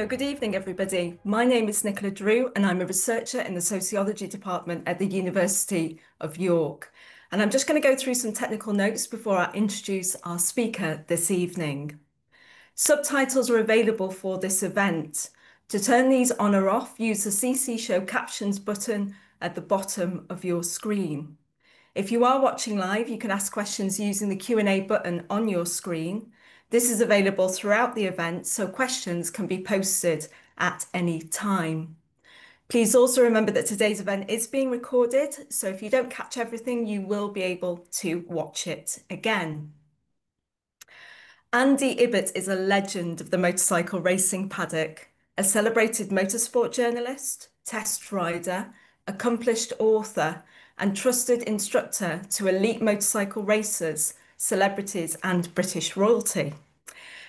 Good evening, everybody. My name is Nicola and I'm a researcher in the Sociology Department at the University of York. And I'm just going to go through some technical notes before I introduce our speaker this evening. Subtitles are available for this event. To turn these on or off, use the CC Show Captions button at the bottom of your screen. If you are watching live, you can ask questions using the Q&A button on your screen. This is available throughout the event, so questions can be posted at any time. Please also remember that today's event is being recorded, so if you don't catch everything, you will be able to watch it again. Andy Ibbott is a legend of the motorcycle racing paddock, a celebrated motorsport journalist, test rider, accomplished author, and trusted instructor to elite motorcycle racers, celebrities, and British royalty.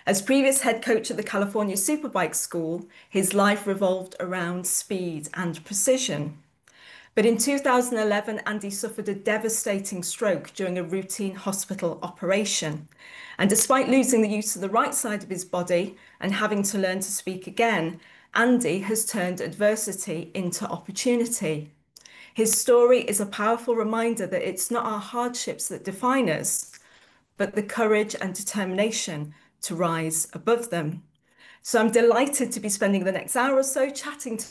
As previous head coach at the California Superbike School, his life revolved around speed and precision. But in 2011, Andy suffered a devastating stroke during a routine hospital operation. And despite losing the use of the right side of his body and having to learn to speak again, Andy has turned adversity into opportunity. His story is a powerful reminder that it's not our hardships that define us, but the courage and determination to rise above them. So I'm delighted to be spending the next hour or so chatting to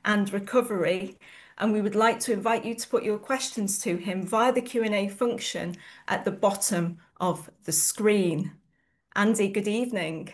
and recovery. And we would like to invite you to put your questions to him via the Q&A function at the bottom of the screen. Andy, good evening.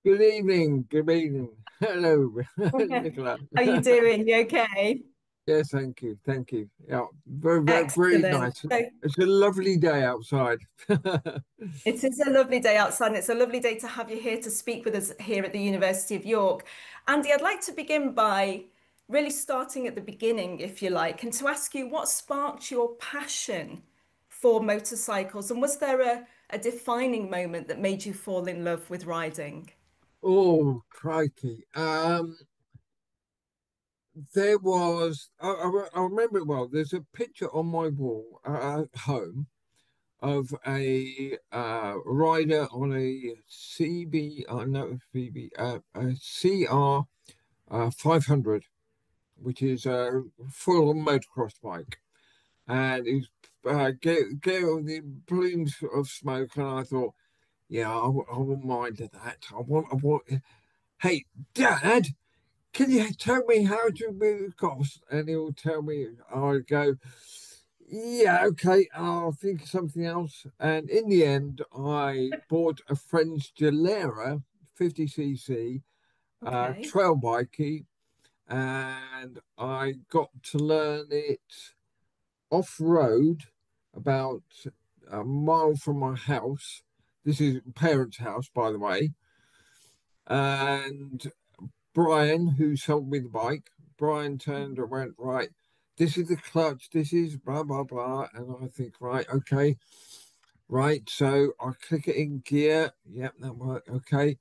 Good evening. Good evening. Hello, How Nicola. are you doing? You okay? Yes, thank you. Thank you. Yeah, very, very, very Excellent. nice. So It's a lovely day outside. it is a lovely day outside, and it's a lovely day to have you here to speak with us here at the University of York. Andy, I'd like to begin by really starting at the beginning, if you like, and to ask you what sparked your passion for motorcycles, and was there a defining moment that made you fall in love with riding? Oh, crikey. There was, I remember it well. There's a picture on my wall at home of a rider on a CB, no, CB, a CR 500, which is a full motocross bike. And he's get all the plumes of smoke, and I thought, yeah, I wouldn't mind that. I want. Hey, Dad, can you tell me how to move cost? And he'll tell me. I go, yeah, okay, I'll think of something else. And in the end, I bought a friend's Gilera 50cc Okay. trail bikey, and I got to learn it off road about a mile from my house. This is parents' house, by the way. And Brian, who sold me the bike, Brian turned and went, right, this is the clutch, this is blah, blah, blah. And I think, right, okay, right. So I click it in gear. Yep, that worked. Okay.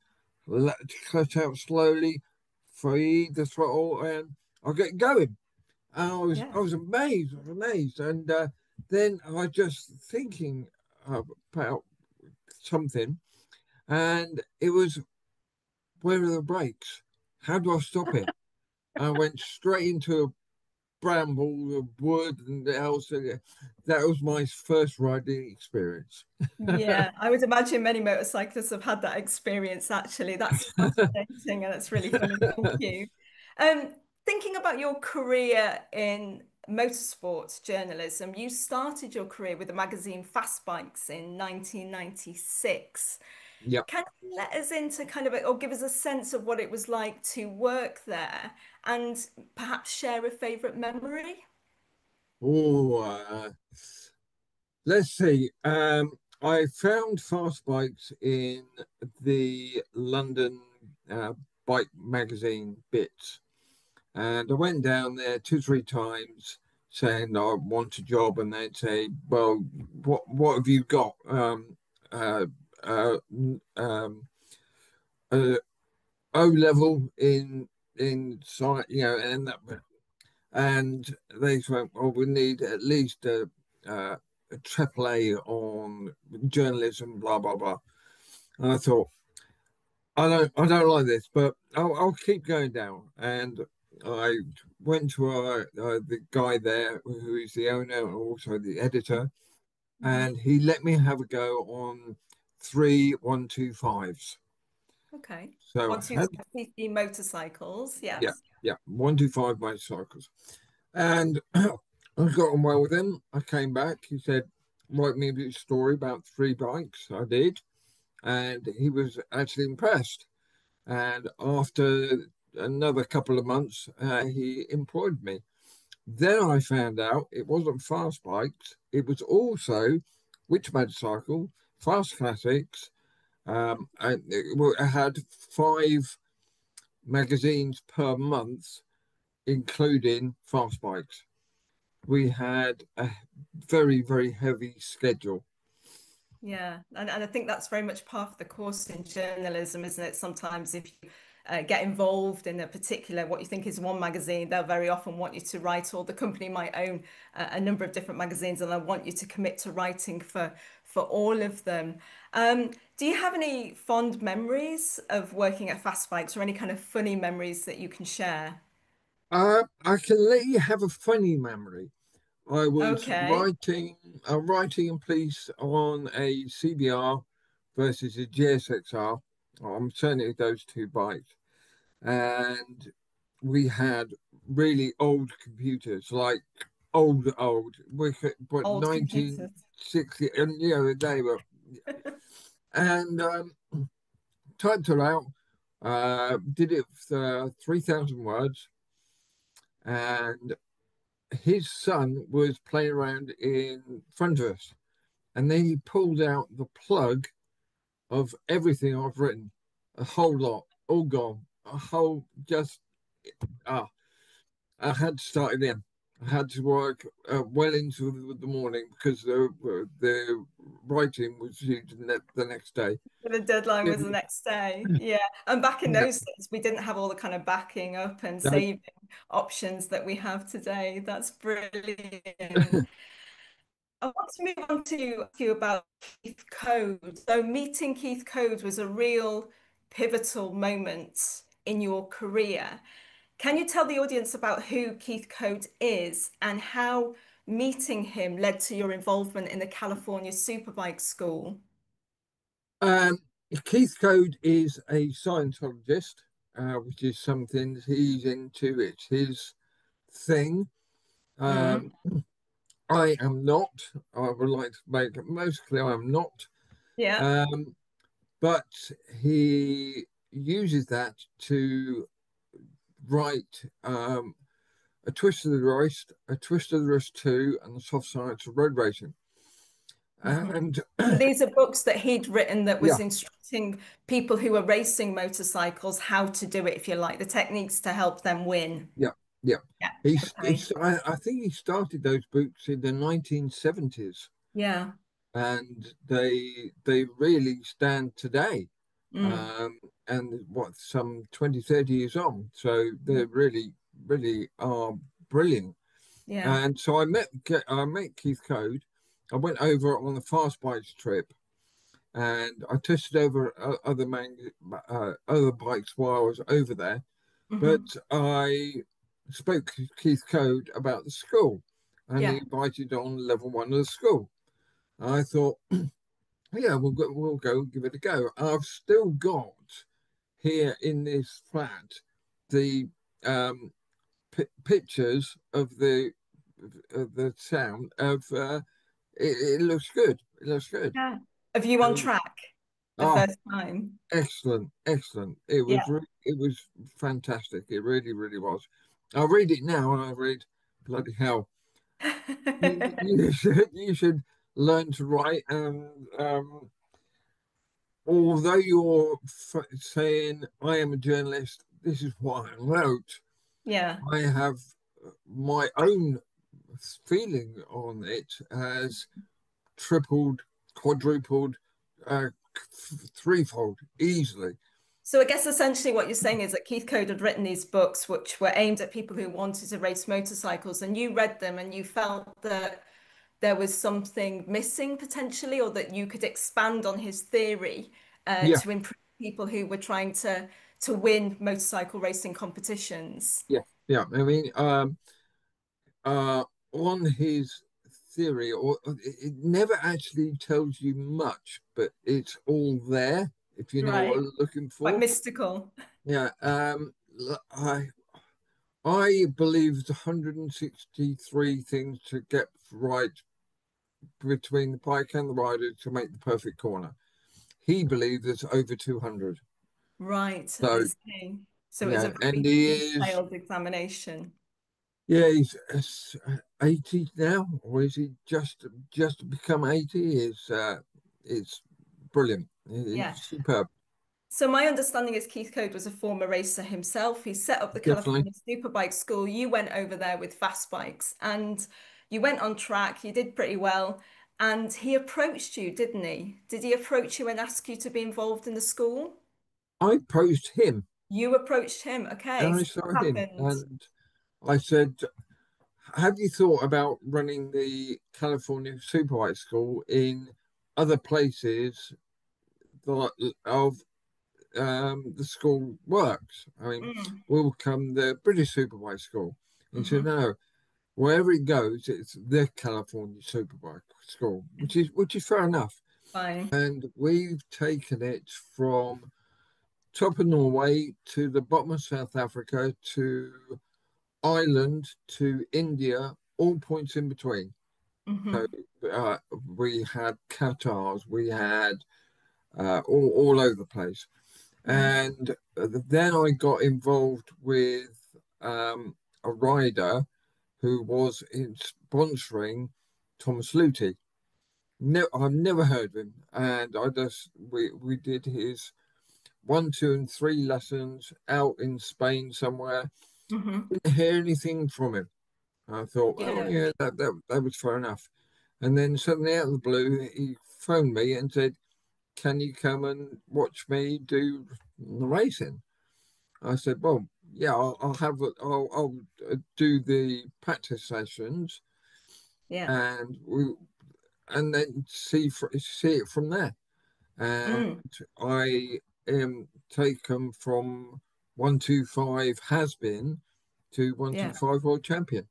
Let the clutch out slowly, free the throttle, and I'll get going. And I Yeah. was amazed, And then I was just thinking about something, and it was, where are the brakes? How do I stop it? I went straight into a bramble of wood and else. That was my first riding experience. Yeah, I would imagine many motorcyclists have had that experience actually. That's fascinating and that's really funny. Thank you. Um, Thinking about your career in motorsports journalism, you started your career with the magazine Fast Bikes in 1996. Yep. Can you let us into kind of or give us a sense of what it was like to work there and perhaps share a favorite memory? Oh, let's see. I found fast bikes in the London uh, bike magazine bits. And I went down there two, three times saying I want a job, and they'd say, "Well, what have you got?" Uh, uh, um, uh, O level in science, and they went, "Well, we need at least a triple A on journalism, blah blah blah." And I thought, I don't like this, but I'll keep going down. And I went to the guy there who is the owner and also the editor, Mhm. and he let me have a go on 3 125s. Okay. So One, I two, had, five, 50 motorcycles. yeah, Yes. yeah, 125 motorcycles. And I got on well with him. I came back. He said, write me a story about 3 bikes. I did. And he was actually impressed. And after another couple of months, he employed me. Then I found out it wasn't fast bikes, it was also which motorcycle, fast classics. And I had 5 magazines per month, including fast bikes. We had a very, very heavy schedule. Yeah, and I think that's very much part of the course in journalism, isn't it? Sometimes if you get involved in a particular, what you think is one magazine, they'll very often want you to write, or the company might own a number of different magazines, and they'll want you to commit to writing for all of them. Do you have any fond memories of working at Fast Bikes, or any kind of funny memories that you can share? I can let you have a funny memory. I was Okay. writing a piece on a CBR versus a GSXR. I'm certainly those 2 bikes, and we had really old computers, like old, but Old computers. 1960, and they were, and typed it out, did it for 3,000 words, and his son was playing around in front of us. And then he pulled out the plug of everything I've written, a whole lot, all gone, a whole just ah. I had to start again. I had to work well into the morning because the writing was due the next day. The deadline was the Really, next day. Yeah. And back in yeah, those days, we didn't have all the kind of backing up and no, saving options that we have today. That's brilliant. I want to move on to ask you about Keith Code. So meeting Keith Code was a real pivotal moment in your career. Can you tell the audience about who Keith Code is and how meeting him led to your involvement in the California Superbike School? Um, Keith Code is a Scientologist, which is something he's into. It's his thing. Mm. Um, I am not. I would like to make it most clear I am not. Yeah. Um, but he uses that to write a twist of the wrist, a twist of the wrist two, and the soft science of road racing. And So these are books that he'd written that was yeah, instructing people who were racing motorcycles how to do it, if you like, the techniques to help them win. yeah, yeah. Yeah. Okay. I think he started those books in the 1970s, Yeah. and they really stand today. Mm. Um, and what, some 20, 30 years on. So they really, really are brilliant. Yeah. And so I met Keith Code. I went over on the fast bikes trip, and I tested over other bikes while I was over there. But Hmm. I spoke to Keith Code about the school, and he Yeah. invited on level 1 of the school. I thought, yeah, we'll go give it a go. I've still got here in this flat the um, pictures of the sound of it looks good. It looks good. Yeah. Of you on Um, track the oh, first time. excellent, excellent. Yeah. It was fantastic. It really, really was. I read it now and I read, bloody hell. You should learn to write. And although you're saying I am a journalist, this is what I wrote. Yeah. I have my own feeling on it has tripled, quadrupled, uh, threefold easily. So I guess essentially what you're saying is that Keith Code had written these books which were aimed at people who wanted to race motorcycles, and you read them and you felt that there was something missing potentially, or that you could expand on his theory Yeah, to improve people who were trying to win motorcycle racing competitions. Yeah, yeah. I mean, uh, on his theory, or it never actually tells you much, but it's all there if you know what Right. I'm looking Quite for. mystical. Yeah, I believe it's 163 things to get right between the bike and the rider to make the perfect corner. He believed there's over 200. Right, I So see. So it was yeah, a and very he is, detailed examination. yeah, he's 80 now, or is he just become 80? It's brilliant. Yeah. He's superb, So my understanding is Keith Code was a former racer himself. He set up the definitely. California Superbike School. You went over there with fast bikes and you went on track. You did pretty well. And he approached you, didn't he? Did he approach you and ask you to be involved in the school? I approached him You approached him. and Okay, I so saw what him, happened? and I said, "Have you thought about running the California Superbike School in other places that of the school works? I mean, Mm, will come the British Superbike School." He said, hmm "No, wherever it goes, it's the California Superbike School," which is fair enough. Fine. And we've taken it from top of Norway to the bottom of South Africa to Ireland to India, all points in between. So hmm uh, we had Qatars, we had all over the place. Nice. And then I got involved with um, a rider who was in sponsoring Thomas Luthi. No, I've never heard of him, and we did his one, two, and three lessons out in Spain somewhere. hmm Didn't hear anything from him. I thought, well, Yeah. yeah, that was fair enough. And then suddenly out of the blue, he phoned me and said, "Can you come and watch me do the racing?" I said, "Well, yeah, I'll do the practice sessions Yeah. and and then see it from there." And Mm, I am taken from 125 has been to yeah. 125 world champion.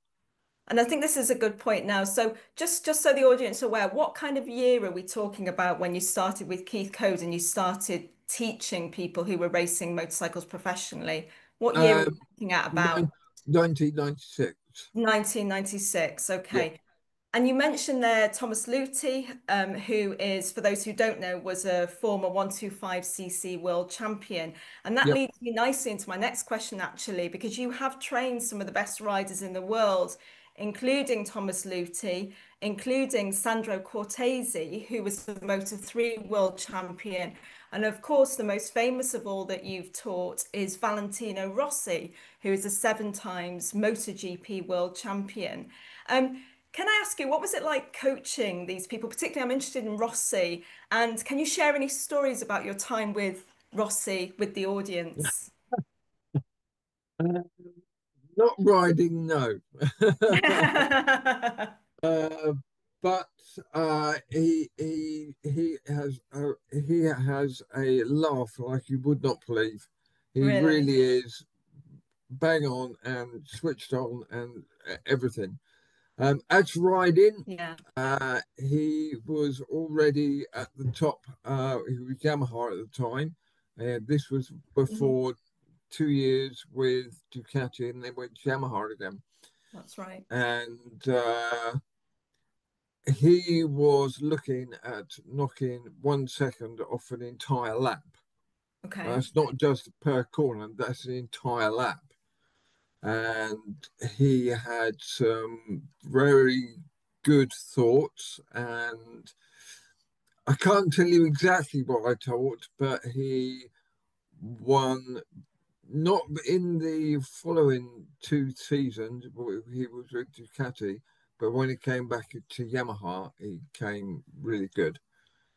And I think this is a good point now. So just so the audience are aware, what kind of year are we talking about when you started with Keith Code and you started teaching people who were racing motorcycles professionally? What year are we Um, looking at about? 1996. 1996. Yeah, Okay. And you mentioned there Thomas Luthi, who is, for those who don't know, was a former 125cc world champion. And that yep. leads me nicely into my next question, actually, because you have trained some of the best riders in the world, including Thomas Luthi, including Sandro Cortese, who was the Moto3 world champion. And of course, the most famous of all that you've taught is Valentino Rossi, who is a seven times MotoGP world champion. Um, can I ask you, what was it like coaching these people? Particularly, I'm interested in Rossi. And can you share any stories about your time with Rossi with the audience? Uh, Not riding, no. uh, but he has a laugh like you would not believe. He Really? really is bang on and switched on and everything. As riding, Yeah. he was already at the top. He was Yamaha at the time. This was Mhm. before 2 years with Ducati, and then went to Yamaha again. That's right. And he was looking at knocking 1 second off an entire lap. Okay. That's not just per corner, that's an entire lap. And he had some very good thoughts. And I can't tell you exactly what I taught, but he won not in the following 2 seasons. He was with Ducati, but when he came back to Yamaha, he came really good.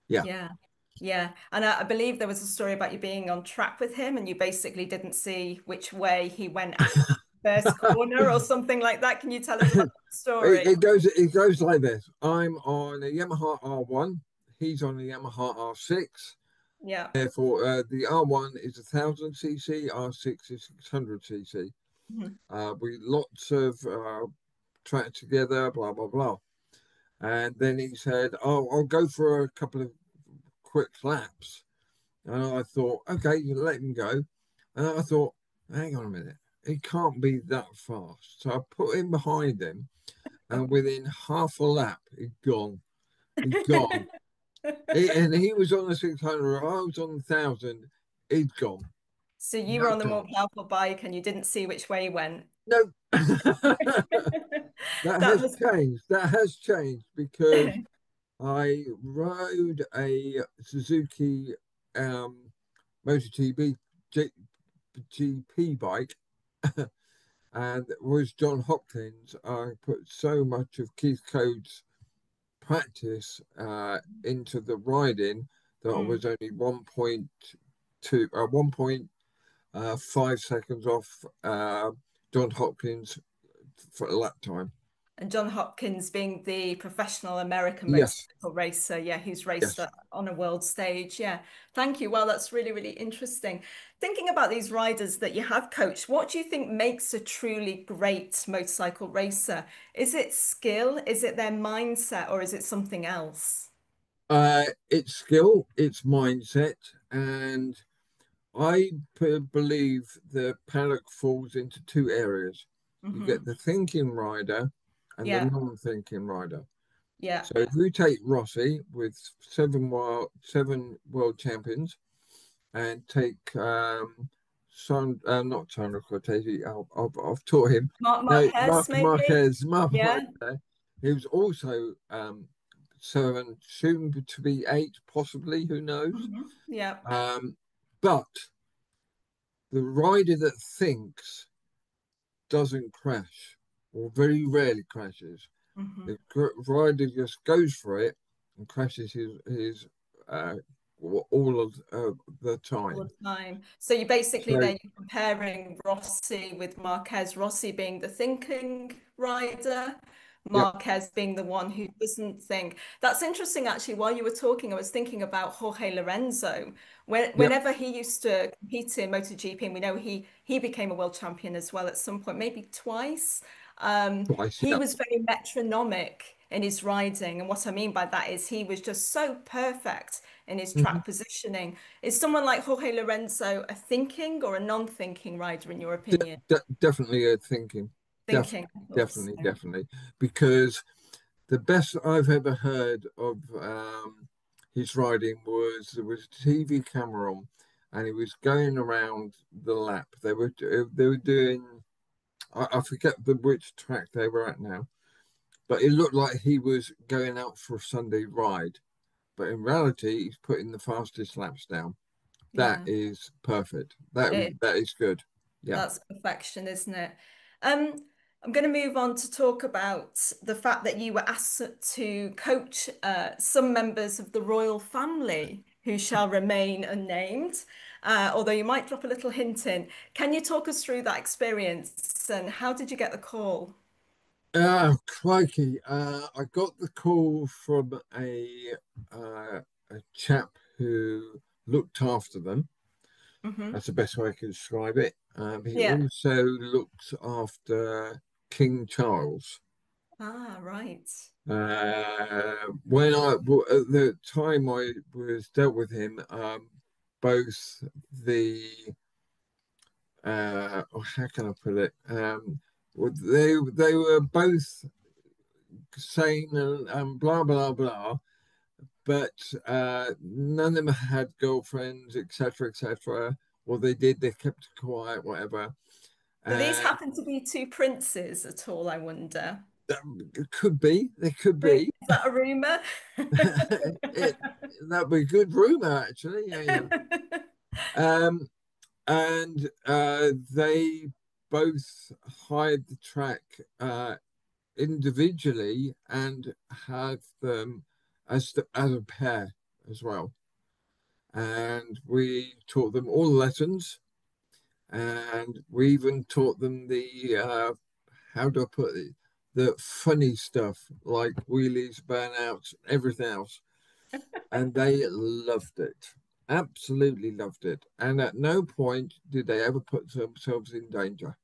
Yeah. Yeah. Yeah. And I believe there was a story about you being on track with him and you basically didn't see which way he went after the first corner or something like that. Can you tell us about that story? It goes like this. I'm on a Yamaha R1. He's on a Yamaha R6. Yeah. Therefore, the R1 is 1000 cc, R6 is 600 cc. Mhm. We lots of track together, blah blah blah. And then he said, "Oh, I'll go for a couple of quick laps." And I thought, okay, you let him go. And I thought, hang on a minute, he can't be that fast. So I put him behind him, and within half a lap, he'd gone. He'd gone. And he was on the 600, I was on the 1000, he'd gone. So you No were on the more chance. powerful bike and you didn't see which way he went. No. That That has must. changed. That has changed because I rode a Suzuki MotoGP GP bike, and it was John Hopkins. I put so much of Keith Code's practice into the riding that I Mm. was only 1.5 seconds off John Hopkins for a lap time. And John Hopkins being the professional American Yes, motorcycle racer, yeah, who's raced yes. on a world stage. Yeah, thank you. Well, that's really, really interesting. Thinking about these riders that you have coached, what do you think makes a truly great motorcycle racer? Is it skill? Is it their mindset, or is it something else? It's skill, it's mindset, and I believe the paddock falls into two areas. You get Hmm. the thinking rider and the Yeah, non-thinking rider. yeah. So if we take Rossi with seven world champions, and take not Sandro Cortese, I've taught him. Mark No, Marquez, maybe? Mark Yeah. Marquez. He was also seven, soon to be eight, possibly. Who knows? Yeah. Um, but the rider that thinks doesn't crash, or very rarely crashes. Hmm. The rider just goes for it and crashes his uh, all of the All time. the time. So you basically So then you're comparing Rossi with Marquez, Rossi being the thinking rider, yep, Marquez being the one who doesn't think. That's interesting, actually. While you were talking, I was thinking about Jorge Lorenzo. yep, Whenever he used to compete in MotoGP, and we know he became a world champion as well at some point, maybe twice. twice, He yep. was very metronomic in his riding, and what I mean by that is he was just so perfect in his Mhm. track positioning. Is someone like Jorge Lorenzo a thinking or a non-thinking rider, in your opinion? Definitely thinking. Thinking, I thought so. Definitely. Because the best I've ever heard of his riding was there was a TV camera on, and he was going around the lap. They were doing I forget which track they were at now, but it looked like he was going out for a Sunday ride. But in reality, he's putting the fastest laps down. That Yeah, is perfect. That it, that is good. Yeah. that's perfection, isn't it? Um, I'm going to move on to talk about the fact that you were asked to coach some members of the royal family who shall remain unnamed, although you might drop a little hint in. Can you talk us through that experience and how did you get the call? Crikey. I got the call from a chap who looked after them. Hmm. That's the best way I can describe it. He Yeah. also looked after King Charles. Ah, right. At the time I was dealt with him, both the how can I put it? They were both sane and blah blah blah, but none of them had girlfriends, etc., etc. Or they did, they kept quiet, whatever. Do these And happen to be two princes at all, I wonder? that, it could be, they could Is be. that a rumor? it That'd be a good rumor, actually. Yeah, yeah. Um, and they both hired the track individually and had them as a pair as well. And we taught them all the lessons, and we even taught them the how do I put it, the funny stuff like wheelies, burnouts, everything else, and they loved it. absolutely loved it. And at no point did they ever put themselves in danger.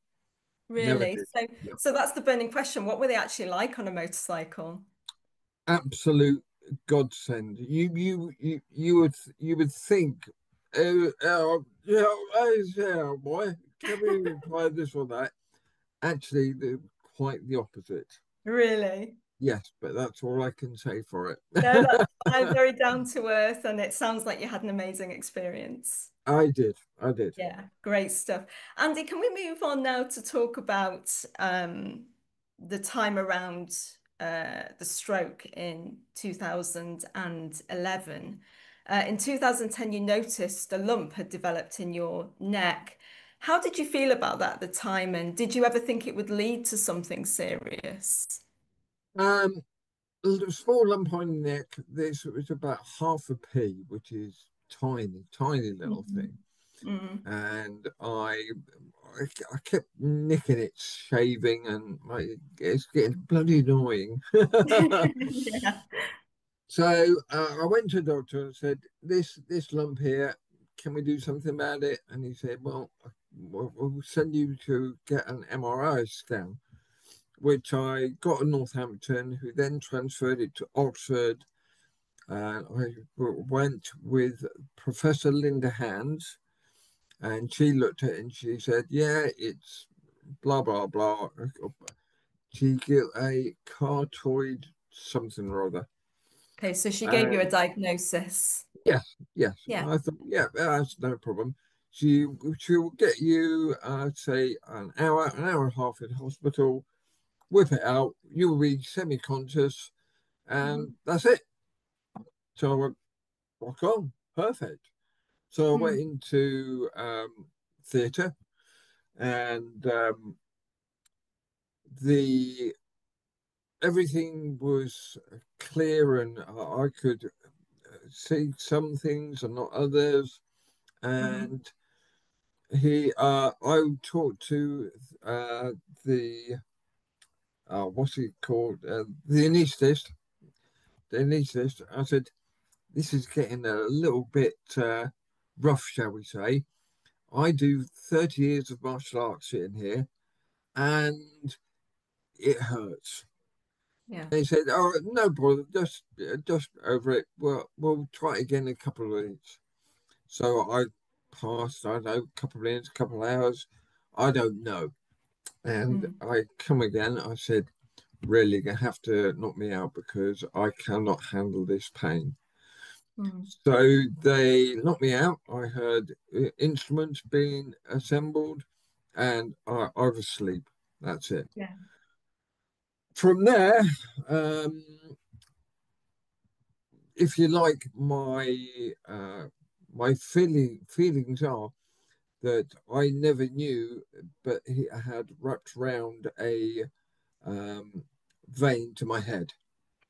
Never Really? did. So, Yeah. so that's the burning question. What were they actually like on a motorcycle? Absolute godsend. You would think, yeah, yeah, boy, can we try this or that? Actually, they're quite the opposite. Really? Yes, but that's all I can say for No, that's it. fine. Very down to earth, and it sounds like you had an amazing experience. I did. I did. Yeah, great stuff. Andy, can we move on now to talk about the time around the stroke in 2011? In 2010, you noticed a lump had developed in your neck. How did you feel about that at the time, and did you ever think it would lead to something serious? Um, a small lump on the neck. This was about half a pea, which is tiny, tiny little Mhm. thing. Mm. And I kept nicking it, shaving, and it's getting bloody annoying. Yeah. So I went to the doctor and said, "This lump here, can we do something about it?" And he said, "Well, we'll send you to get an MRI scan," which I got in Northampton, who then transferred it to Oxford. And I went with Professor Linda Hands, and she looked at it and she said, "Yeah, it's blah blah blah." She got a cartoid something or other. Okay, so she gave you a And diagnosis. yes, yes, Yeah. I thought, yeah, that's no problem. She she will get you, say, an hour and a half in hospital, whip it out. You will be semi-conscious, and Mhm. that's it. So I went, rock on, perfect. So I went Mm. into theatre, and the everything was clear, and I could see some things and not others. Mhm. And I talked to uh, the, what's it called, the anaesthetist. The anaesthetist. I said, "This is getting a little bit rough, shall we say? I do 30 years of martial arts sitting here, and it hurts." Yeah. They said, "Oh, no bother, just over it. We'll try it again in a couple of weeks." So I passed, I don't know, a couple of minutes, a couple of hours, I don't know. And Mm. I come again, I said, "Really, you have to knock me out because I cannot handle this pain." Mm. So they knocked me out. I heard instruments being assembled, and I was asleep. That's it. Yeah. From there, um, if you like, my feelings are that I never knew, but he had wrapped round a um, vein to my head.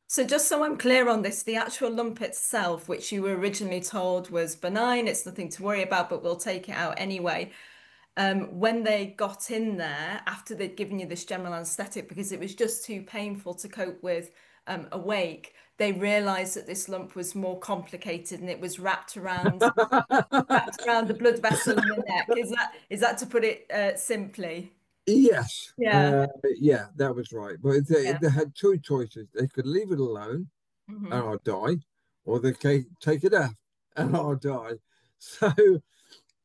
So just so I'm clear on this, the actual lump itself, which you were originally told was benign, it's nothing to worry about, but we'll take it out anyway. When they got in there after they'd given you this general anesthetic because it was just too painful to cope with awake, they realized that this lump was more complicated and it was wrapped around the blood vessel in the neck. Is that to put it simply? Yes, Yeah. yeah, that was right. But Yeah. they had two choices. They could leave it alone and Hmm. I'll die, or they can take it out and I'll die. So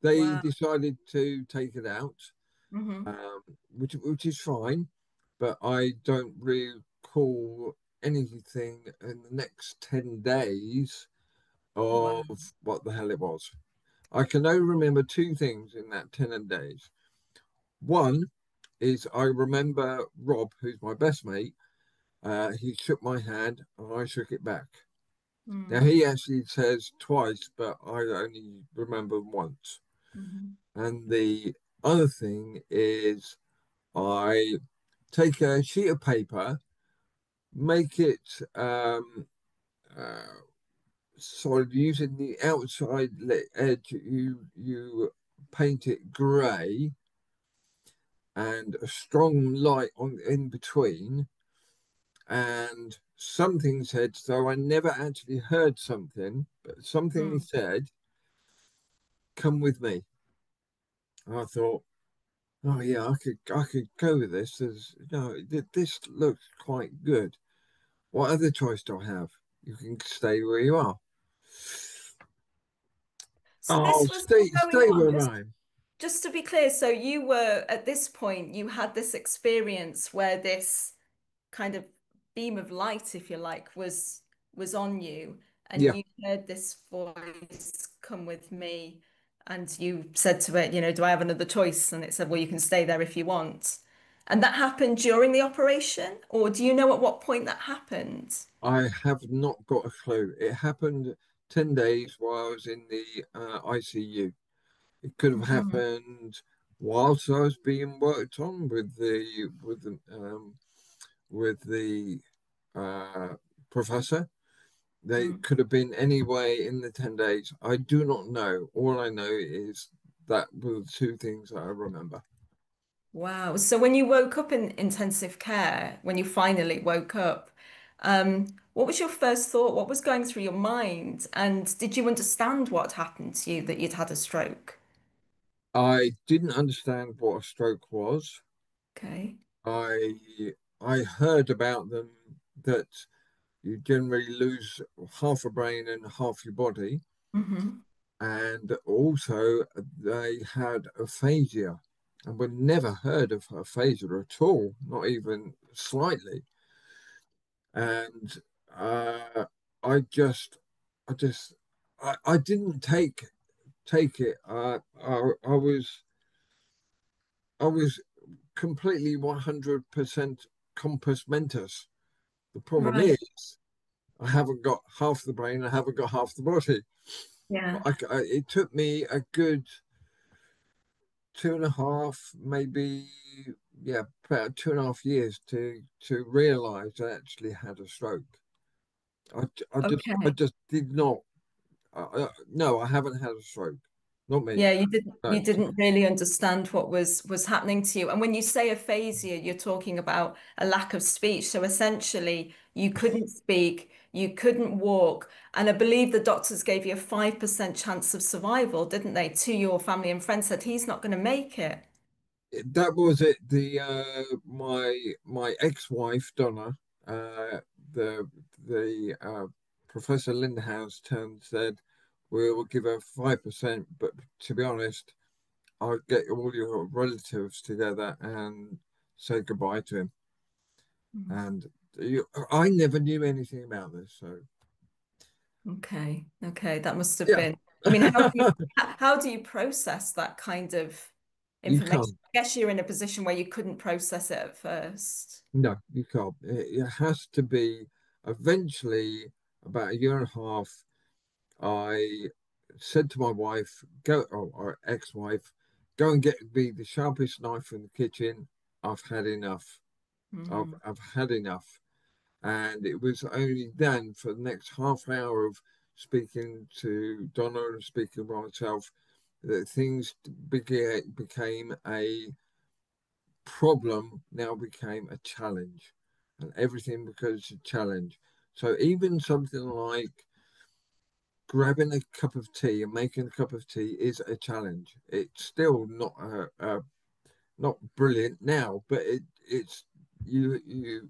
they Wow. decided to take it out, Hmm. which is fine. But I don't recall anything in the next 10 days of Wow. what the hell it was. I can only remember two things in that 10 days. One is I remember Rob, who's my best mate. He shook my hand and I shook it back. Now Mm. he actually says twice, but I only remember once. Hmm. And the other thing is I take a sheet of paper, make it uh, sort of using the outside edge. You paint it grey and a strong light on in between, and something said, so I never actually heard something, but something he Mm. said, come with me. And I thought, oh yeah, I could go with this. This looks quite good. What other choice do I have? You can stay where you are. So Oh, this was all going stay on. where Just I'm. just to be clear, so you were at this point, you had this experience where this kind of beam of light, if you like, was on you, and Yeah, you heard this voice, "Come with me," and you said to it, "Do I have another choice?" And it said, "Well, you can stay there if you want." And that happened during the operation, or do you know at what point that happened? I have not got a clue. It happened 10 days while I was in the ICU. It could have Mhm. happened whilst I was being worked on with the uh, professor. They Mm. could have been any way in the 10 days. I do not know. All I know is that were the two things that I remember. Wow. So when you woke up in intensive care, when you finally woke up, what was your first thought? What was going through your mind? And did you understand what had happened to you, that you'd had a stroke? I didn't understand what a stroke was. Okay. I heard about them that you generally lose half a brain and half your body, Hmm. and also they had aphasia, and we never heard of aphasia at all, not even slightly. And uh, I just, I just, I didn't take it. I was completely 100% compass mentis. The problem Right. is, I haven't got half the brain, I haven't got half the body. Yeah. It took me a good 2.5, maybe, yeah, about 2.5 years to realize I actually had a stroke. I Okay. just did not. No, I haven't had a stroke. Not me. Yeah, No, you didn't really understand what was happening to you. And when you say aphasia, you're talking about a lack of speech. So essentially, you couldn't speak, you couldn't walk, and I believe the doctors gave you a 5% chance of survival, didn't they? To your family and friends said he's not going to make it. that was it. The my ex-wife Donna, uh, the Professor Lindhouse turned said, "We will give her 5%, but to be honest, I'll get all your relatives together and say goodbye to him." Mm. And I never knew anything about this, so Okay, okay, that must have yeah, been. I mean, how do you process that kind of you information? can't. I guess you're in a position where you couldn't process it at first. No, you can't. It has to be eventually about a year and a half. I said to my wife, go, or ex-wife, go and get me the sharpest knife from the kitchen. I've had enough. Hmm. I've had enough. And it was only then, for the next half hour of speaking to Donna and speaking by myself, that things became a problem, now became a challenge. And everything becomes a challenge. So even something like grabbing a cup of tea and making a cup of tea is a challenge. It's still not not brilliant now, but it's you you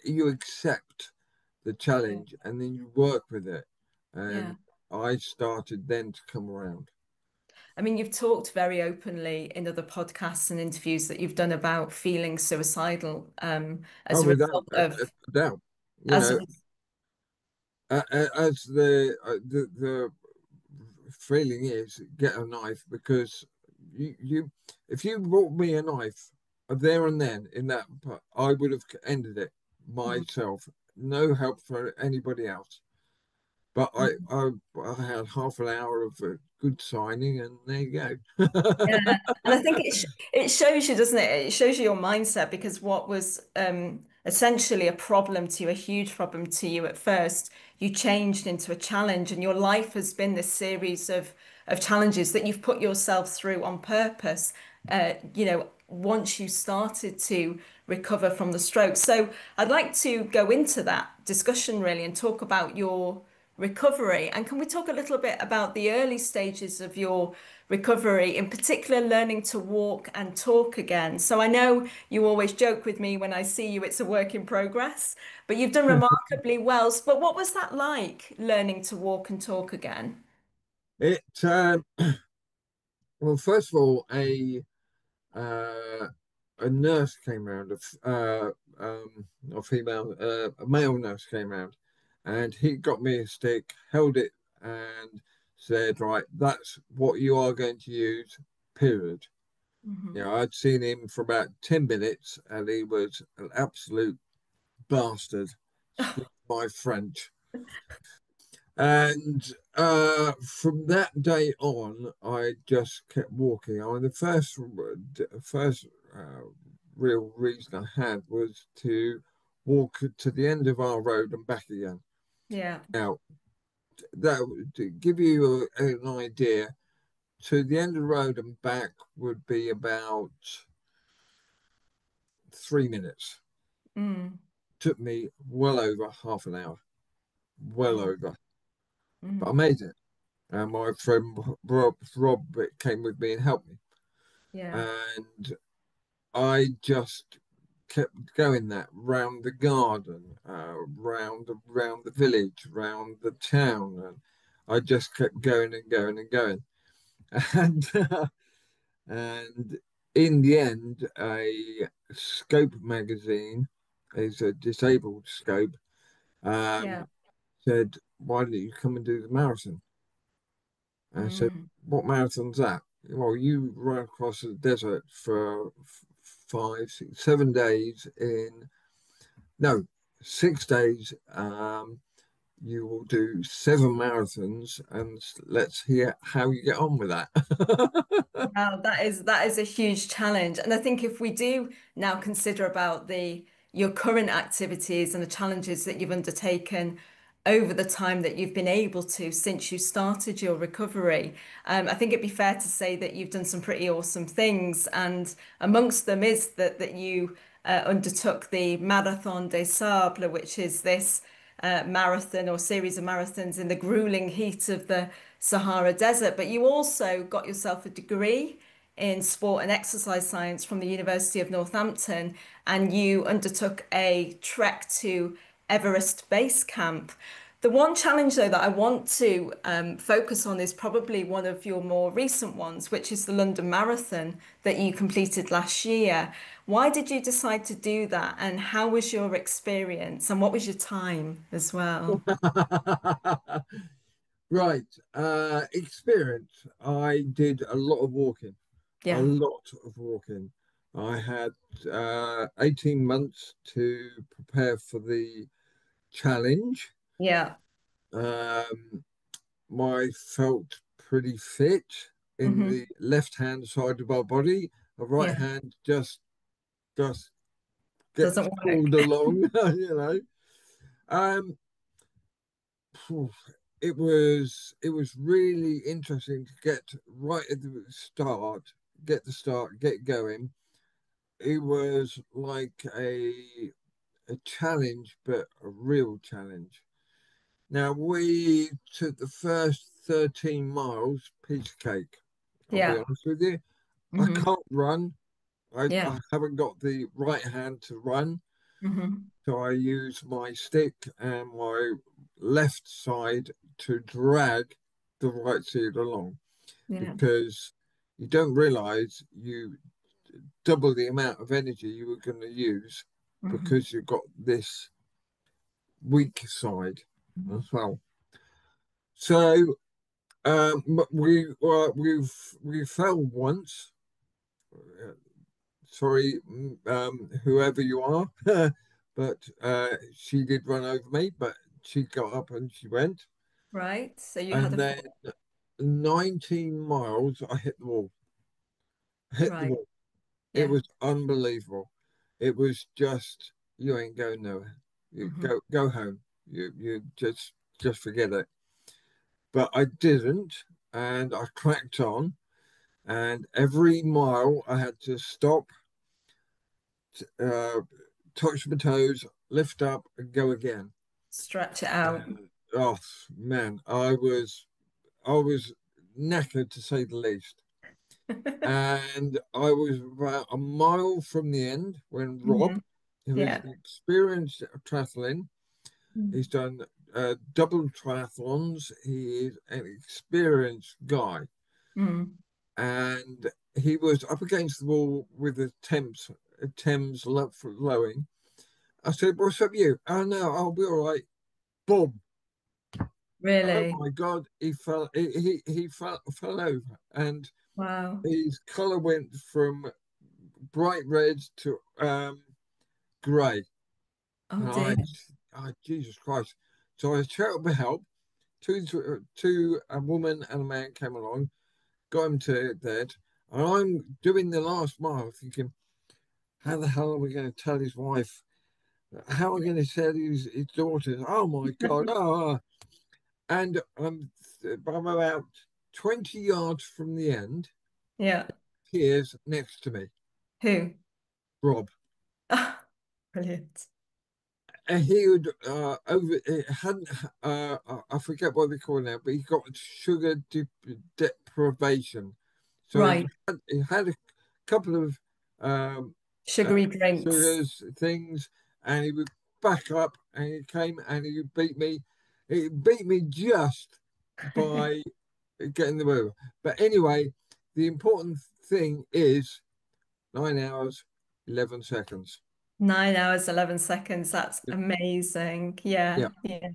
you accept the Yeah. challenge and then you work with it. Yeah. And I started then to come around. I mean, you've talked very openly in other podcasts and interviews that you've done about feeling suicidal Oh, as a without result of a doubt, you as a know, as the feeling is, get a knife because you if you brought me a knife there and then in that, I would have ended it myself. No help for anybody else. But I had half an hour of a good signing, and there you Yeah, go. and I think it shows you, doesn't it? It shows you your mindset because what was essentially a problem to you, a huge problem to you at first, you changed into a challenge, and your life has been this series of challenges that you've put yourself through on purpose. Once you started to recover from the stroke. So I'd like to go into that discussion really and talk about your recovery. And can we talk a little bit about the early stages of your recovery, in particular, learning to walk and talk again? So I know you always joke with me when I see you, it's a work in progress, but you've done remarkably well. But what was that like, learning to walk and talk again? It well, first of all, uh, a nurse came round, a female, a male nurse came round, and he got me a stick, held it, and said, "Right, that's what you are going to use." Period. You Hmm. know, I'd seen him for about 10 minutes, and he was an absolute bastard. Excuse my French. And from that day on, I just kept walking. I mean, the first uh, real reason I had was to walk to the end of our road and back again. Yeah. Now, to give you an idea, to the end of the road and back would be about 3 minutes. Mm. Took me well over half an hour, well Wow. over, but I Mm. made it. And my friend Rob came with me and helped me. Yeah. And I just kept going that round the garden, round the village, round the town, and I just kept going and going and going, and and in the end, a Scope magazine is a disabled Scope. Yeah. Um, said, "Why don't you come and do the marathon?" And I said, Mm. "What marathon's that?" Well, you run across the desert for 5, 6, 7 days in, no, 6 days. You will do 7 marathons, and let's hear how you get on with that. Wow, that is a huge challenge. And I think if we do now consider about the your current activities and the challenges that you've undertaken over the time that you've been able to since you started your recovery, I think it'd be fair to say that you've done some pretty awesome things. And amongst them is that you undertook the Marathon de Sable, which is this marathon or series of marathons in the grueling heat of the Sahara Desert. But you also got yourself a degree in sport and exercise science from the University of Northampton, and you undertook a trek to Everest Base Camp. The one challenge, though, that I want to focus on is probably one of your more recent ones, which is the London Marathon that you completed last year. Why did you decide to do that, and how was your experience, and what was your time as well? Right. Experience. I did a lot of walking, a Yeah, lot of walking. I had 18 months to prepare for the challenge. yeah. Um, I felt pretty fit in the Hmm. left hand side of our body. The right Yeah, hand just doesn't gets work. pulled along, you know. Um, it was really interesting to get right at the start, get going. It was like a challenge, but a real challenge. Now we took the first 13 miles, piece of cake. I'll be Yeah. honest with you. I Hmm. can't run. Yeah. I haven't got the right hand to run. Hmm. So I use my stick and my left side to drag the right side along Yeah. because you don't realize you double the amount of energy you were going to use Hmm. because you've got this weak side as well. So we fell once. Sorry, whoever you are, but she did run over me, but she got up and she went. Right. So you had And a then 19 miles, I hit the wall. Hit the right. wall. It Yeah. was unbelievable. It was just you ain't going nowhere. You Hmm. go home. You just forget it. But I didn't, and I cracked on. And every mile I had to stop, uh, touch my toes, lift up, and go again. Stretch it Uh, out. oh man, I was knackered to say the least. And I was about a mile from the end when Rob, Mhm. who is Yeah. an experienced triathlete, Mm. he's done double triathlons. He is an experienced guy, Mm. and he was up against the wall with the Thames flowing. I said, "What's up, you?" "Oh no, I'll be all right." Boom! Oh Really? my God! He fell. He fell over, and Wow. his colour went from bright red to grey. Oh And dear. Jesus Christ! So I shouted for help. Two, a woman and a man came along, got him to bed, and I'm doing the last mile, thinking, how the hell are we going to tell his wife? How are we going to tell his daughters? Oh my God! Oh, and I'm about 20 yards from the end. Yeah. Here's next to me, Who? Rob. Ah, brilliant. And he would over it hadn't I forget what they call it now, but he got sugar deprivation. So Right. he had a couple of um, uh, Sugary drinks. sugars things, and he would back up, and he came and he beat me. He beat me just by getting the move. But anyway, the important thing is 9 hours, 11 seconds. 9 hours, 11 seconds. That's amazing. Yeah. Yeah, yeah.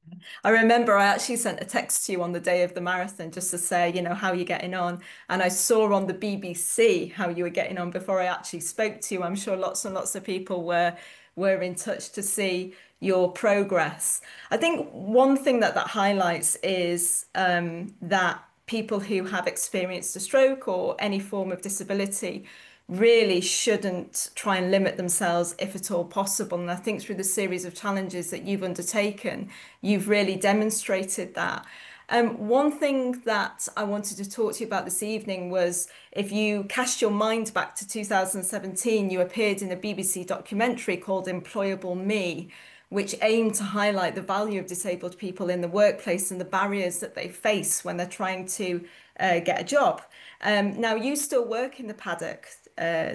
I remember I actually sent a text to you on the day of the marathon just to say, how you're getting on. And I saw on the BBC how you were getting on before I actually spoke to you. I'm sure lots and lots of people were in touch to see your progress. I think one thing that highlights is that people who have experienced a stroke or any form of disability really shouldn't try and limit themselves if at all possible. And I think through the series of challenges that you've undertaken, you've really demonstrated that. One thing that I wanted to talk to you about this evening was if you cast your mind back to 2017, you appeared in a BBC documentary called Employable Me, which aimed to highlight the value of disabled people in the workplace and the barriers that they face when they're trying to get a job. Now, you still work in the paddock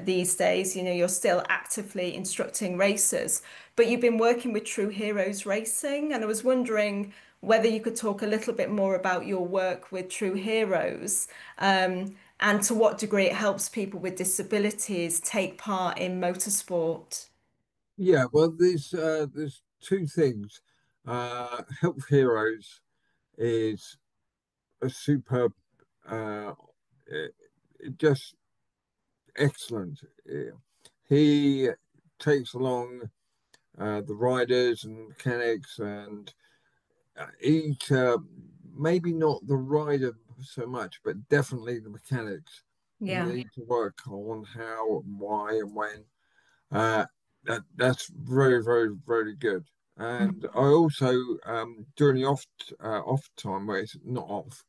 these days, you're still actively instructing racers, but you've been working with True Heroes Racing, and I was wondering whether you could talk a little bit more about your work with True Heroes, and to what degree it helps people with disabilities take part in motorsport. Yeah, well, there's two things. Health Heroes is a superb, uh, eh, just excellent. He takes along the riders and mechanics, and each maybe not the rider so much, but definitely the mechanics Yeah. need to work on how and why and when. Uh, that's very, very, very good. And I also during the off time where it's not off,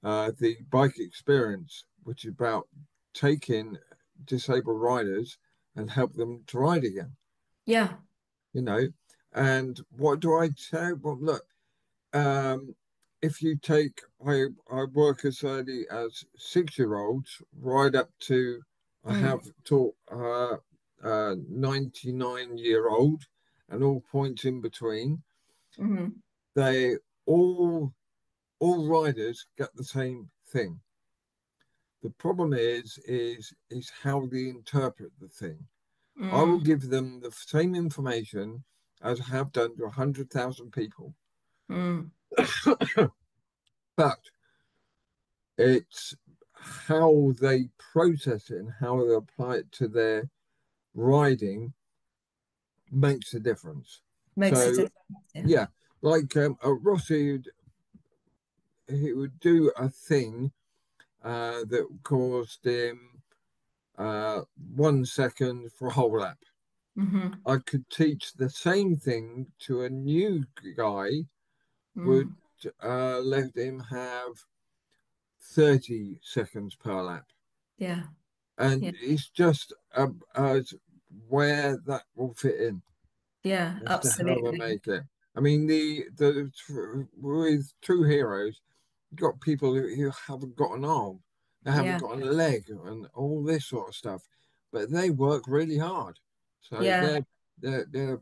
the bike experience, which is about taking disabled riders and help them to ride again. Yeah. You know, and what do I say? Well, look, um, if you take I work as early as 6 year olds right up to I Mm, have taught 99-year-old and all points in between. mm, They all riders get the same thing. The problem is how they interpret the thing. I will mm, give them the same information as I have done to 100,000 people, mm. but it's how they process it and how they apply it to their riding makes a difference. Makes a So difference. Yeah. yeah, like Rossi, he would do a thing that caused him 1 second for a whole lap. Hmm. I could teach the same thing to a new guy, would Mm. let him have 30 seconds per lap. Yeah. And Yeah. it's just where that will fit in Yeah. as to how they Absolutely. make it. I mean, with true heroes, you've got people who haven't got an arm, they haven't Yeah, got a leg, and all this sort of stuff, but they work really hard. So yeah. they're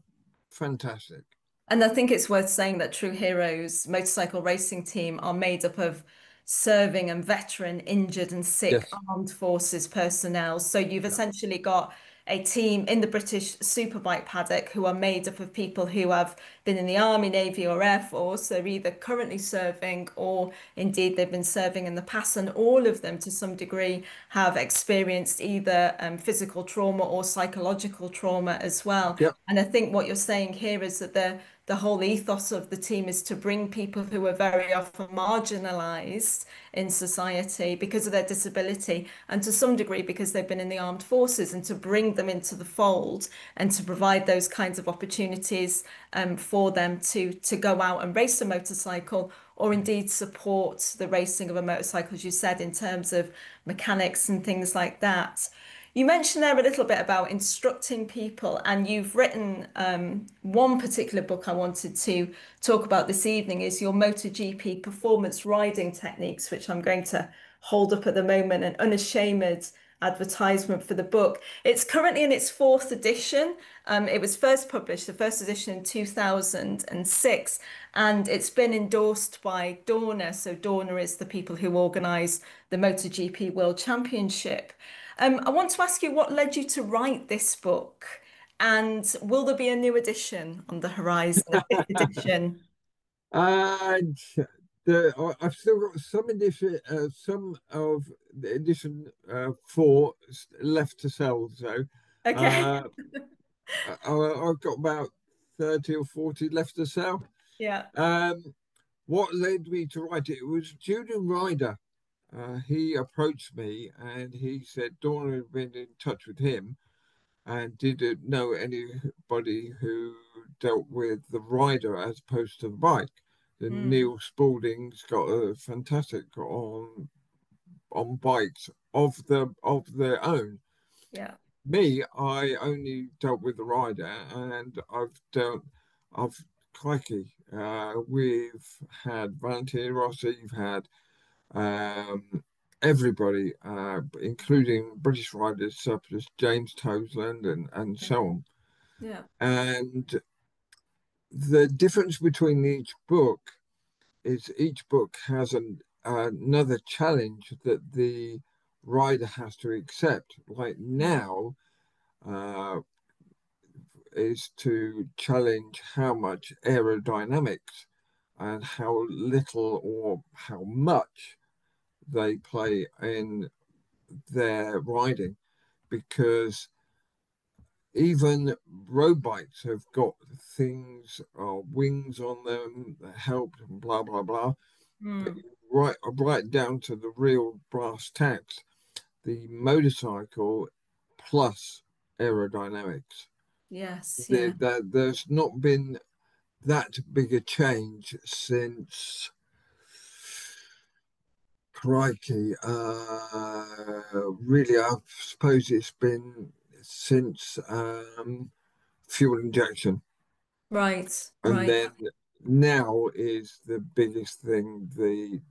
fantastic. And I think it's worth saying that True Heroes motorcycle racing team are made up of serving and veteran, injured and sick Yes. armed forces personnel. So you've Yeah. essentially got a team in the British Superbike paddock who are made up of people who have been in the Army, Navy, or Air Force. They're either currently serving or indeed they've been serving in the past, and all of them to some degree have experienced either physical trauma or psychological trauma as well. Yep. And I think what you're saying here is that the whole ethos of the team is to bring people who are very often marginalized in society because of their disability and to some degree because they've been in the armed forces, and to bring them into the fold and to provide those kinds of opportunities for them to go out and race a motorcycle or indeed support the racing of a motorcycle, as you said, in terms of mechanics and things like that. You mentioned there a little bit about instructing people, and you've written one particular book I wanted to talk about this evening is your MotoGP performance riding techniques, which I'm going to hold up at the moment, an unashamed advertisement for the book. It's currently in its fourth edition. It was first published, the first edition in 2006, and it's been endorsed by Dorna. So Dorna is the people who organise the MotoGP World Championship. I want to ask you what led you to write this book, and will there be a new edition on the horizon, a fifth edition? And I've still got some of the edition four left to sell. So Okay. uh, I've got about 30 or 40 left to sell. Yeah. Um, what led me to write it? It was Julian Ryder. He approached me and he said Dawn had been in touch with him and didn't know anybody who dealt with the rider as opposed to the bike. Then Mm, Neil Spaulding's got a fantastic on bikes of their own. yeah. Me, I only dealt with the rider, and I've crikey, we've had Valentino Rossi, you've had everybody, including British riders such as James Toseland and Yeah. so on. Yeah. And the difference between each book is each book has another challenge that the rider has to accept. Like Mm, now, is to challenge how much aerodynamics and how little or how much they play in their riding, because even road bikes have got things or wings on them that help and blah blah blah. But mm. right down to the real brass tacks, the motorcycle plus aerodynamics. Yes. Yeah. There's not been that big a change since crikey. Really, I suppose it's been since fuel injection, Right. and Right. then now is the biggest thing. The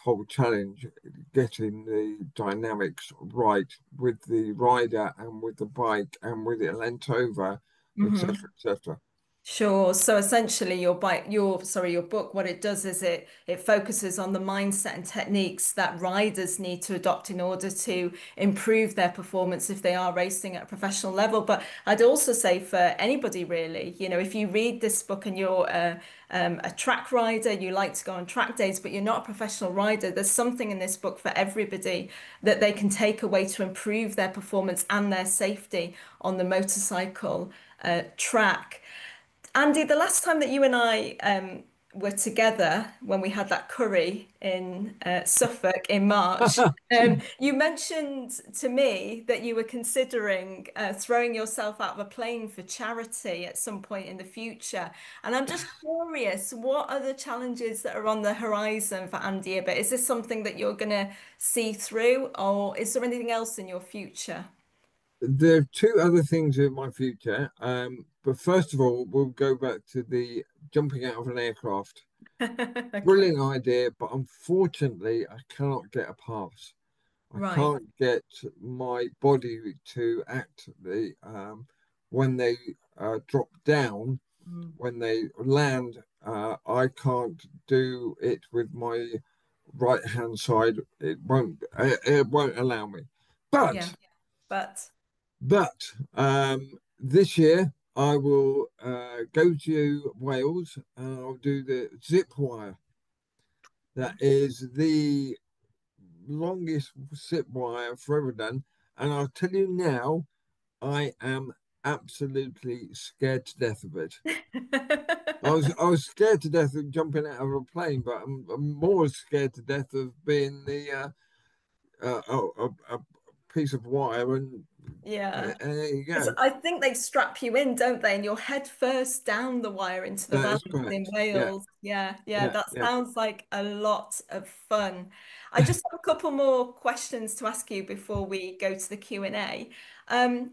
whole challenge, getting the dynamics right with the rider and with the bike and with it lent over, Hmm. etc., etc. Sure. So essentially your book, what it does is it focuses on the mindset and techniques that riders need to adopt in order to improve their performance if they are racing at a professional level. But I'd also say for anybody really, if you read this book and you're a track rider, you like to go on track days, but you're not a professional rider, there's something in this book for everybody that they can take away to improve their performance and their safety on the motorcycle track. Andy, the last time that you and I were together, when we had that curry in Suffolk in March, you mentioned to me that you were considering throwing yourself out of a plane for charity at some point in the future. And I'm just curious, what are the challenges that are on the horizon for Andy Ibbott? Is this something that you're going to see through, or is there anything else in your future? There are two other things in my future. But first of all, we'll go back to the jumping out of an aircraft. Okay. Brilliant idea, but unfortunately, I cannot get a pass. I Right. can't get my body to act when they drop down, Mm. when they land. I can't do it with my right hand side. It won't allow me. Yeah. But But this year I will go to Wales and I'll do the zip wire. That is the longest zip wire I've ever done. And I'll tell you now, I am absolutely scared to death of it. I was scared to death of jumping out of a plane, but I'm more scared to death of being the a piece of wire, Yeah. and there you Because go. I think they strap you in, don't they? And you're head first down the wire into the That is valleys in correct. Yeah, Wales. Yeah, yeah, yeah, that yeah. sounds like a lot of fun. I just have a couple more questions to ask you before we go to the Q&A. Um,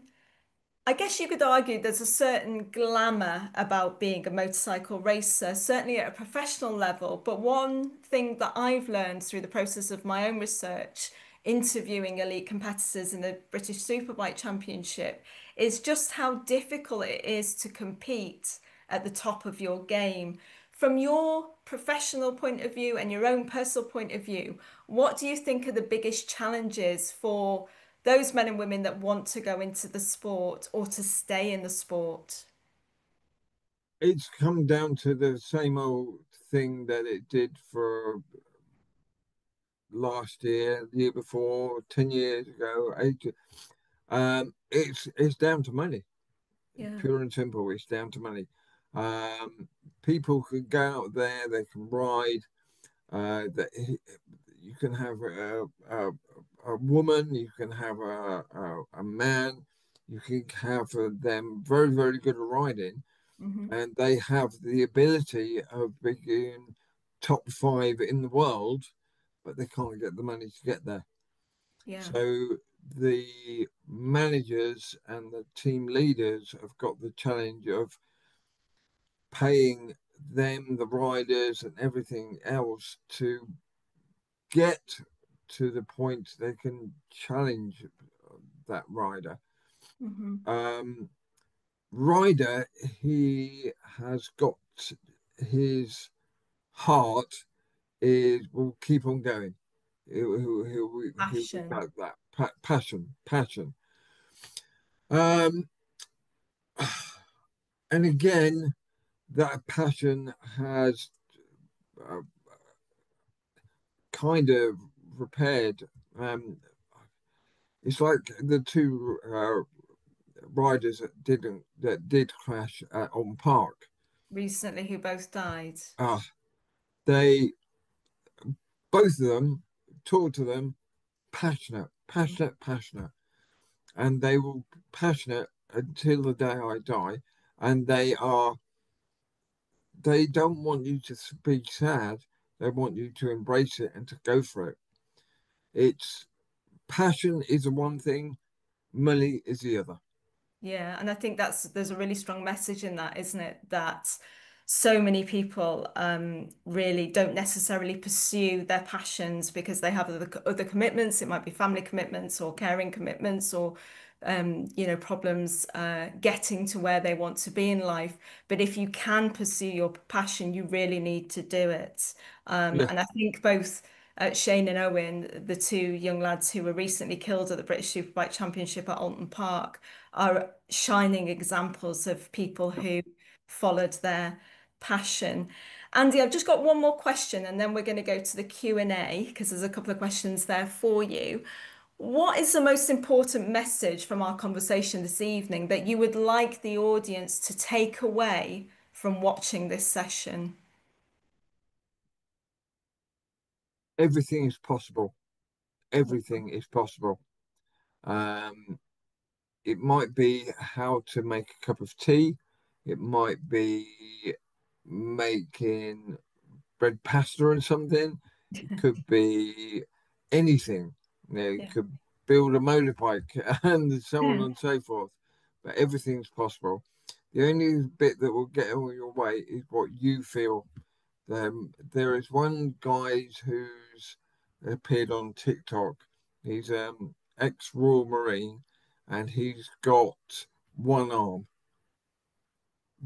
I guess you could argue there's a certain glamour about being a motorcycle racer, certainly at a professional level. But one thing that I've learned through the process of my own research, interviewing elite competitors in the British Superbike Championship, is just how difficult it is to compete at the top of your game. From your professional point of view and your own personal point of view, what do you think are the biggest challenges for those men and women that want to go into the sport or to stay in the sport? It's come down to the same old thing that it did for last year, the year before, 10 years ago, eight. It's down to money, Yeah. pure and simple. It's down to money. Um, People can go out there, they can ride. That you can have a woman, you can have a man, you can have them very, very good at riding, Hmm. and they have the ability of being top five in the world, but they can't get the money to get there. Yeah. So the managers and the team leaders have got the challenge of paying them, the riders, and everything else to get to the point they can challenge that rider. Hmm. Um, Rider, he has got his heart is will keep on going. He'll be Passion. like that. Passion. Um, and again, that passion has uh, kind of repaired. Um, it's like the two riders that did crash on Park. Recently, who both died. Uh, they both of them talk to them passionate, and they will passionate until the day I die. And they don't want you to be sad. They want you to embrace it and to go for it. It's passion is the one thing, money is the other. Yeah, and I think there's a really strong message in that, isn't it? That so many people really don't necessarily pursue their passions because they have other commitments. It might be family commitments or caring commitments or problems getting to where they want to be in life. But if you can pursue your passion, you really need to do it. Yeah, And I think both Shane and Owen, the two young lads who were recently killed at the British Superbike Championship at Alton Park, are shining examples of people who followed their passion. Andy, I've just got one more question and then we're going to go to the Q&A because there's a couple of questions there for you. What is the most important message from our conversation this evening that you would like the audience to take away from watching this session? everything is possible. Everything is possible. Um, it might be how to make a cup of tea. It might be making bread pasta or something. It could be anything. You know, it Yeah. could. build a motorbike and so on Hmm. and so forth. But everything's possible. The only bit that will get on your way is what you feel. There is one guy who's appeared on TikTok. He's ex-Royal Marine, and he's got one arm,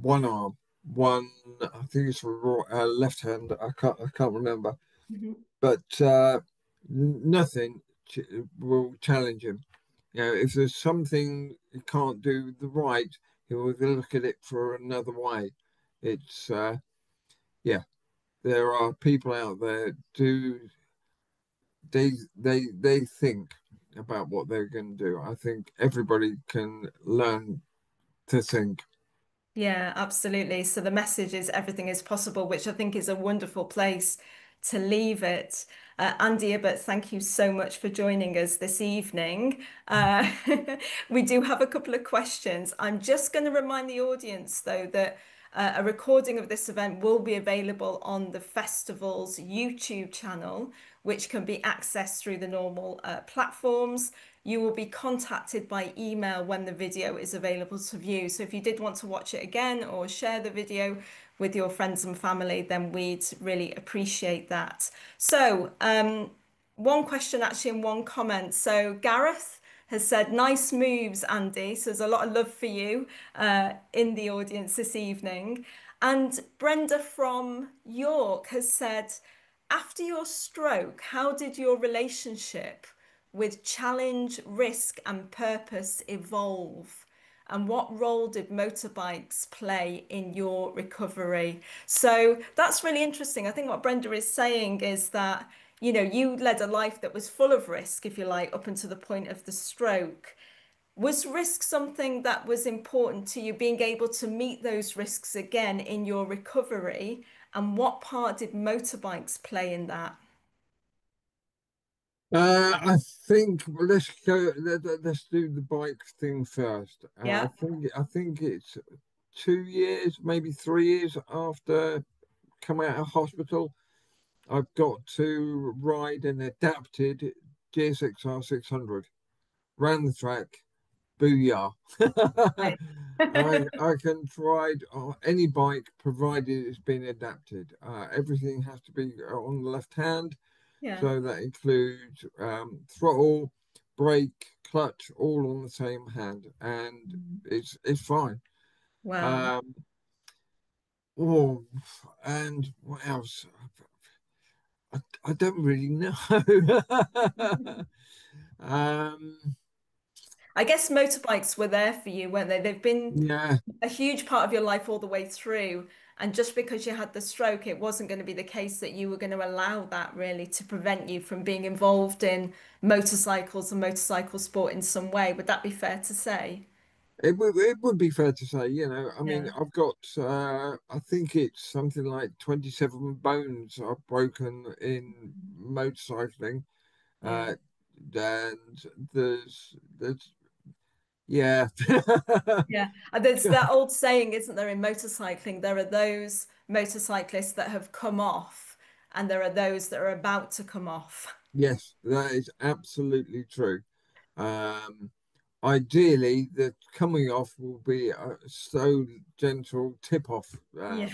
one arm, one. I think it's left hand. I can't remember, Mhm. but nothing will challenge him. You know, if there's something he can't do the right, he will look at it for another way. It's yeah, there are people out there do they think about what they're going to do. I think everybody can learn to think. Yeah, absolutely. So the message is everything is possible, which I think is a wonderful place to leave it. Andy Ibbott, thank you so much for joining us this evening. Uh, we do have a couple of questions. I'm just going to remind the audience, though, that a recording of this event will be available on the festival's YouTube channel, which can be accessed through the normal platforms. You will be contacted by email when the video is available to view. So if you did want to watch it again or share the video with your friends and family, then we'd really appreciate that. So, one question actually and one comment. So Gareth has said, nice moves, Andy. So there's a lot of love for you in the audience this evening. And Brenda from York has said, after your stroke, how did your relationship with challenge, risk, and purpose evolve? And what role did motorbikes play in your recovery? So that's really interesting. I think what Brenda is saying is that, you led a life that was full of risk, if you like, up until the point of the stroke. Was risk something that was important to you, being able to meet those risks again in your recovery? And what part did motorbikes play in that? I think let's go. Let's do the bike thing first. Yeah. I think it's 2 years, maybe 3 years after coming out of hospital. I've got to ride an adapted GSXR 600. Ran the track, booyah. Right. I can ride any bike provided it's been adapted. Everything has to be on the left hand, Yeah. so that includes throttle, brake, clutch, all on the same hand, and it's fine. Wow. Um, oh, and what else? I don't really know. um, I guess motorbikes were there for you, weren't they? They've been yeah, a huge part of your life all the way through. And just because you had the stroke, it wasn't going to be the case that you were going to allow that really to prevent you from being involved in motorcycles and motorcycle sport in some way. Would that be fair to say? it would be fair to say, I mean, Yeah. I've got, I think it's something like 27 bones I've broken in motorcycling. Yeah. Uh, and there's, yeah. Yeah. And there's that old saying, isn't there, in motorcycling, there are those motorcyclists that have come off, and there are those that are about to come off. Yes, that is absolutely true. Um, Ideally, the coming off will be a so gentle tip off, Yeah.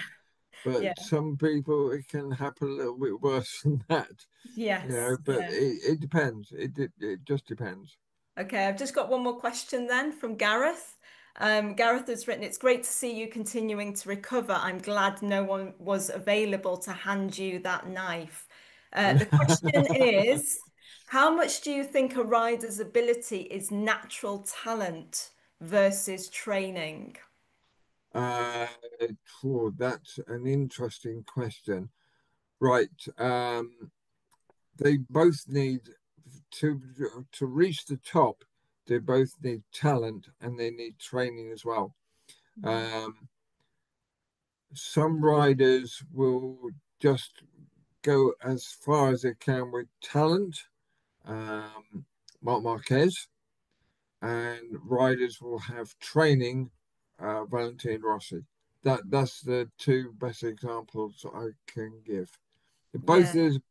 but Yeah. some people it can happen a little bit worse than that, Yes. But Yeah. it depends. It just depends. Okay, I've just got one more question then from Gareth. Gareth has written, it's great to see you continuing to recover. I'm glad no one was available to hand you that knife. The question is, how much do you think a rider's ability is natural talent versus training? uh, that's an interesting question. Right. They both need to to reach the top. They both need talent and they need training as well. Mhm. Um, some riders will just go as far as they can with talent, um, Mark Marquez, and riders will have training, Valentino Rossi. That's the two best examples I can give. Yeah.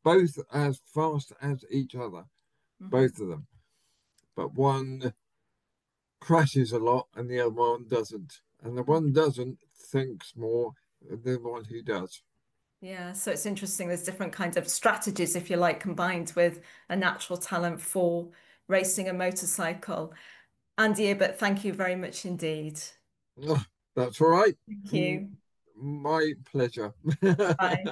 Both as fast as each other, Mhm. both of them. but one crashes a lot and the other one doesn't. And the one doesn't thinks more than the one who does. Yeah, so it's interesting. There's different kinds of strategies, if you like, combined with a natural talent for racing a motorcycle. Andy Ibbott, thank you very much indeed. Oh, that's all right. Thank you. My pleasure. Bye.